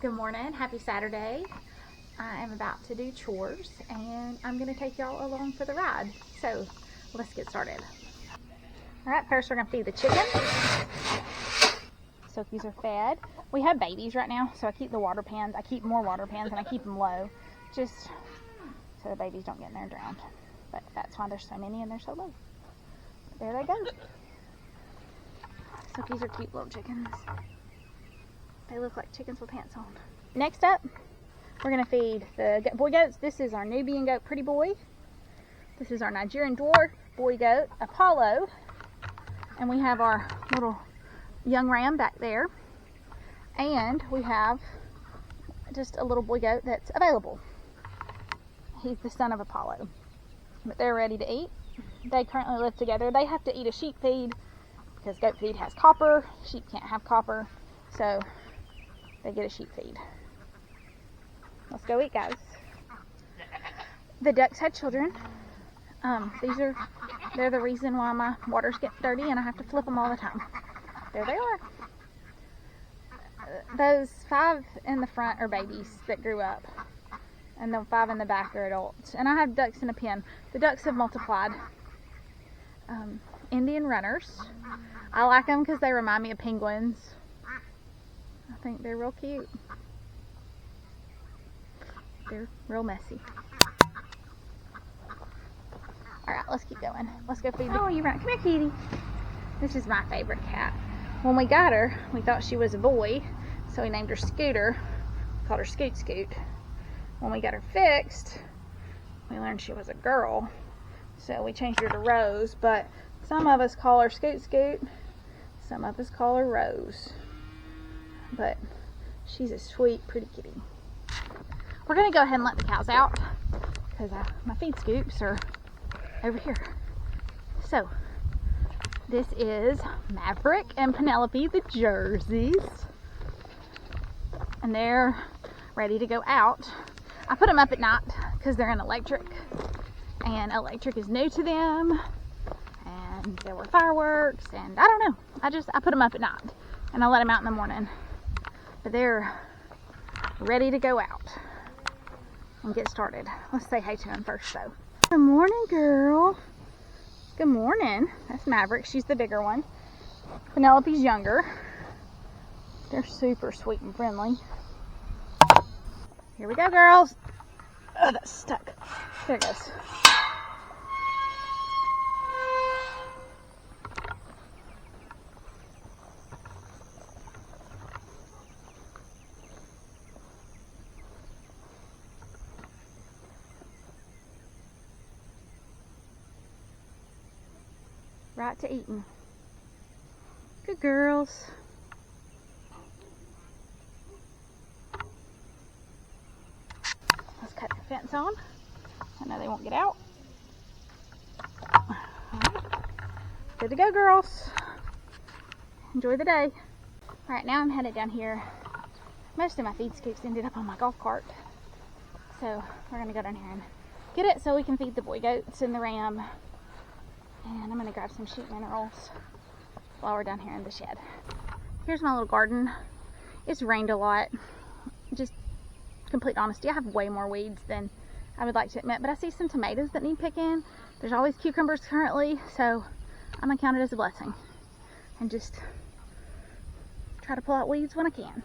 Good morning, happy Saturday. I am about to do chores and I'm going to take y'all along for the ride. So let's get started. Alright, first we're going to feed the chickens. Silkies are fed. We have babies right now, so I keep the water pans. I keep more water pans and I keep them low just so the babies don't get in there and drown. But that's why there's so many and they're so low. But there they go. Silkies are cute little chickens. They look like chickens with pants on. Next up, we're going to feed the boy goats. This is our Nubian goat, Pretty Boy. This is our Nigerian dwarf boy goat, Apollo. And we have our little young ram back there. And we have just a little boy goat that's available. He's the son of Apollo. But they're ready to eat. They currently live together. They have to eat a sheep feed because goat feed has copper. Sheep can't have copper. So they get a sheep feed. Let's go eat, guys. The ducks had children. They're the reason why my waters get dirty and I have to flip them all the time. There they are. Those 5 in the front are babies that grew up. And the 5 in the back are adults. And I have ducks in a pen. The ducks have multiplied. Indian runners. I like them because they remind me of penguins. I think they're real cute. They're real messy. Alright, let's keep going. Let's go feed the... Oh, you run. Come here, kitty. This is my favorite cat. When we got her, we thought she was a boy, so we named her Scooter. We called her Scoot Scoot. When we got her fixed, we learned she was a girl, so we changed her to Rose, but some of us call her Scoot Scoot, some of us call her Rose. But she's a sweet, pretty kitty. We're going to go ahead and let the cows out because my feed scoops are over here. So, this is Maverick and Penelope, the Jerseys. And they're ready to go out. I put them up at night because they're in electric. And electric is new to them. And there were fireworks. And I don't know. I put them up at night. And I let them out in the morning. But they're ready to go out and get started. Let's say hey to them first though. Good morning, girl. Good morning. That's Maverick. She's the bigger one. Penelope's younger. They're super sweet and friendly. Here we go, girls. Oh, that's stuck. There it goes. Right to eating. Good girls. Let's cut the fence on. I know they won't get out. Alright. Good to go, girls. Enjoy the day. Alright, now I'm headed down here. Most of my feed scoops ended up on my golf cart. So we're going to go down here and get it so we can feed the boy goats and the ram. And I'm going to grab some sheep minerals while we're down here in the shed. Here's my little garden. It's rained a lot. Just complete honesty, I have way more weeds than I would like to admit, but I see some tomatoes that need picking. There's always cucumbers currently, so I'm going to count it as a blessing. And just try to pull out weeds when I can.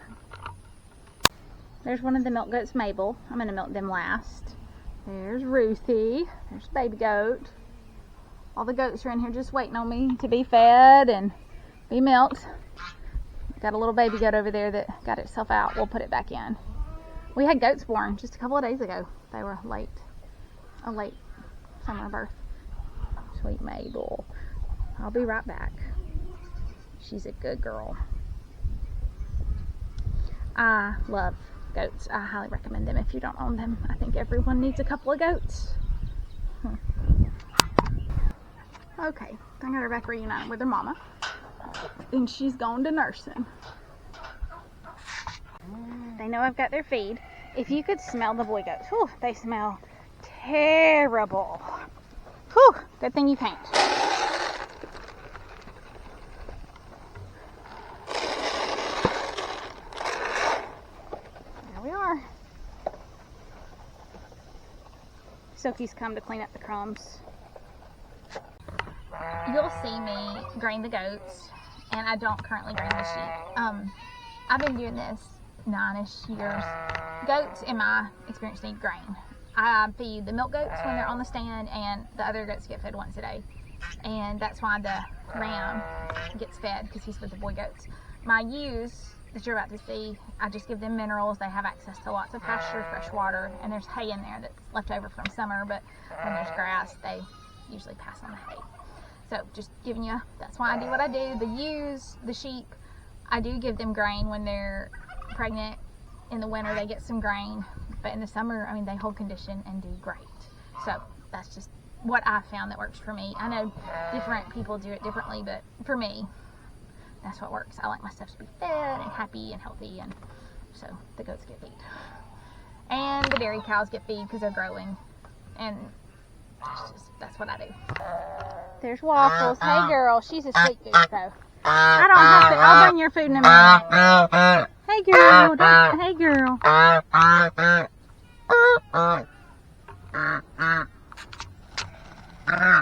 There's one of the milk goats, Mabel. I'm going to milk them last. There's Ruthie. There's the baby goat. All the goats are in here just waiting on me to be fed and be milked. Got a little baby goat over there that got itself out. We'll put it back in. We had goats born just a couple of days ago. They were a late summer birth. Sweet Mabel. I'll be right back. She's a good girl. I love goats. I highly recommend them if you don't own them. I think everyone needs a couple of goats. Okay, I got her back reunited with her mama, and she's gone to nursing. They know I've got their feed. If you could smell the boy goats, whew, they smell terrible. Whew, good thing you can't. Silky's come to clean up the crumbs. You'll see me grain the goats, and I don't currently grain the sheep. I've been doing this 9-ish years. Goats, in my experience, need grain. I feed the milk goats when they're on the stand, and the other goats get fed once a day. And that's why the ram gets fed, because he's with the boy goats. My ewes that you're about to see, I just give them minerals. They have access to lots of pasture, fresh water, and there's hay in there that's left over from summer, but when there's grass, they usually pass on the hay. So just giving you, that's why I do what I do. The ewes, the sheep, I do give them grain when they're pregnant. In the winter they get some grain, but in the summer, I mean, they hold condition and do great. So that's just what I found that works for me. I know different people do it differently, but for me, that's what works. I like my stuff to be fed and happy and healthy, and so the goats get feed. And the dairy cows get feed because they're growing, and that's what I do. There's Waffles. Hey girl, she's a sweet goose though. I don't have to, I'll bring your food in a minute. Hey girl, hey girl.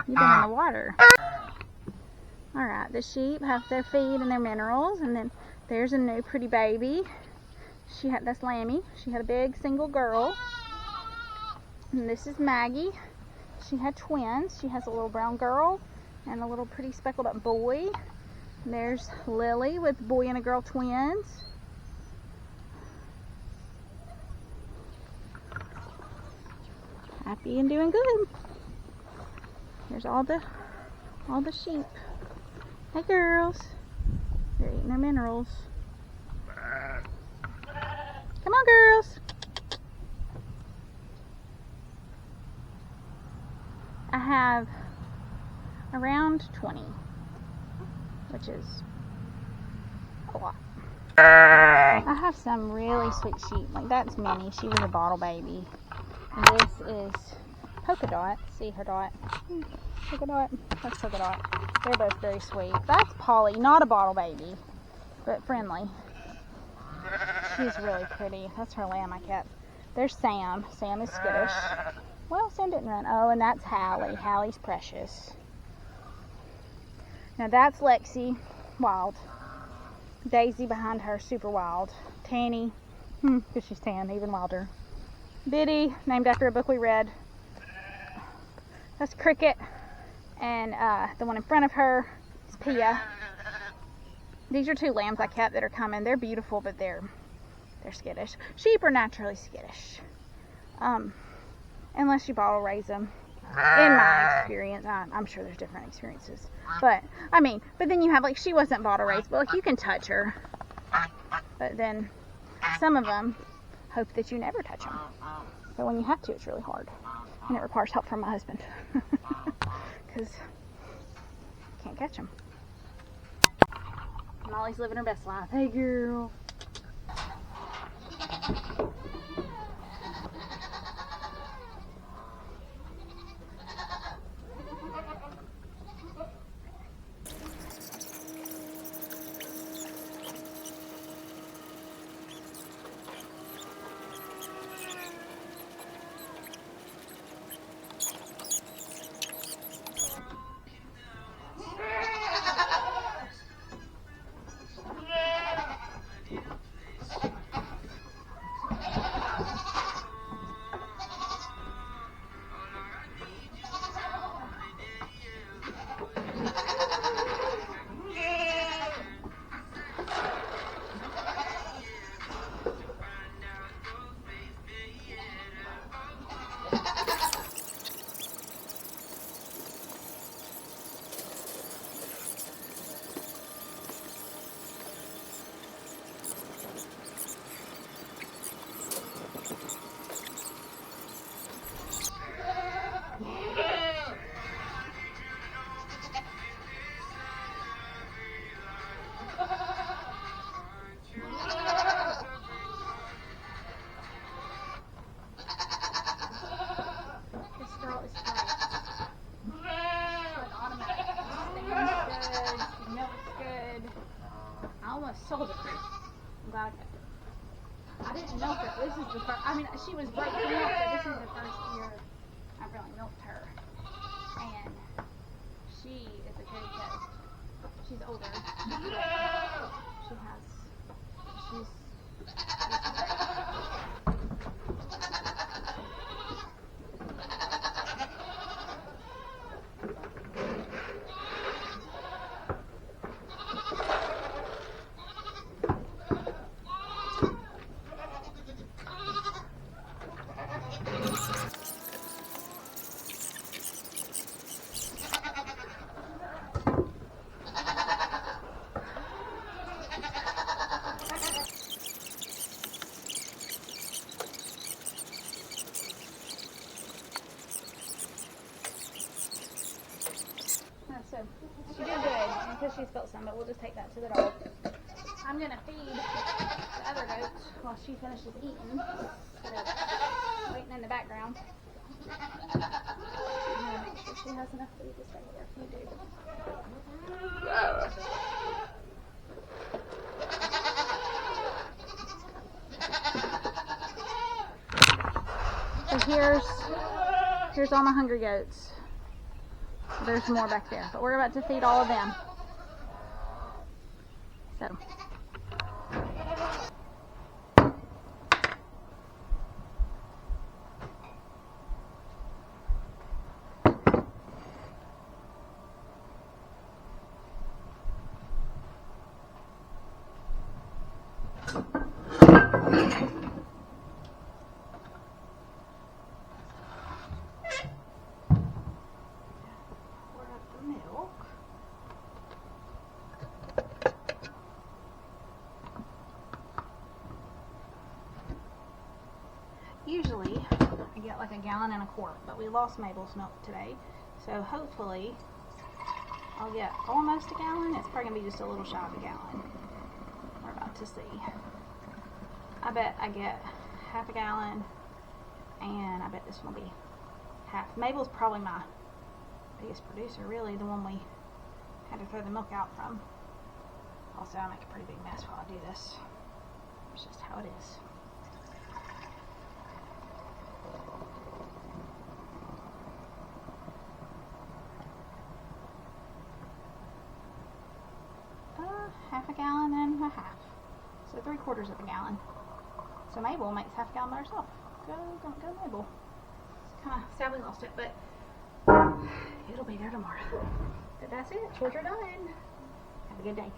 You've been in the water. Alright, the sheep have their feed and their minerals, and then there's a new pretty baby. That's Lammy. She had a big single girl. And this is Maggie. She had twins. She has a little brown girl and a little pretty speckled up boy. And there's Lily with boy and a girl twins. Happy and doing good. There's all the sheep. Hey girls. They're eating their minerals. Come on girls. I have around 20, which is a lot. I have some really sweet sheep. Like that's Minnie. She was a bottle baby. And this is Polka Dot. See her dot? Polka Dot. That's Polka Dot. They're both very sweet. That's Polly, not a bottle baby, but friendly. She's really pretty. That's her lamb I kept. There's Sam. Sam is skittish. Well, Sam didn't run. Oh, and that's Hallie. Hallie's precious. Now that's Lexi, wild. Daisy behind her, super wild. Tanny, because she's tan, even wilder. Biddy, named after a book we read. That's Cricket. And the one in front of her is Pia. These are 2 lambs I kept that are coming. They're beautiful, but they're skittish. Sheep are naturally skittish. Unless you bottle raise them. In my experience, I'm sure there's different experiences. But, I mean, but then you have, like, she wasn't bottle raised, but, like, you can touch her. But then some of them hope that you never touch them. But when you have to, it's really hard. And it requires help from my husband. Because you can't catch them. Molly's living her best life. Hey, girl. Sold it. I'm glad I kept it. I didn't milk her. This is the first, I mean, she was breaking milk, but this is the first year I've really milked her, and she is a good goat. She's older. She's so she did good because she spilled some, but we'll just take that to the dog. I'm going to feed the other goats while she finishes eating. Waiting in the background. I'm going to make sure she has enough food to stay here. You do. So here's all my hungry goats. There's more back there, but we're about to feed all of them. So. Usually I get like a gallon and a quart, but we lost Mabel's milk today, so hopefully I'll get almost a gallon. It's probably gonna be just a little shy of a gallon. We're about to see. I bet I get half a gallon, and I bet this one will be half. Mabel's probably my biggest producer, really, the one we had to throw the milk out from. Also, I make a pretty big mess while I do this. It's just how it is. Half a gallon and a half. So 3/4 of a gallon. So Mabel makes half a gallon by herself. Go Mabel. It's kind of sad we lost it, but it'll be there tomorrow. But that's it. Chores are done. Have a good day.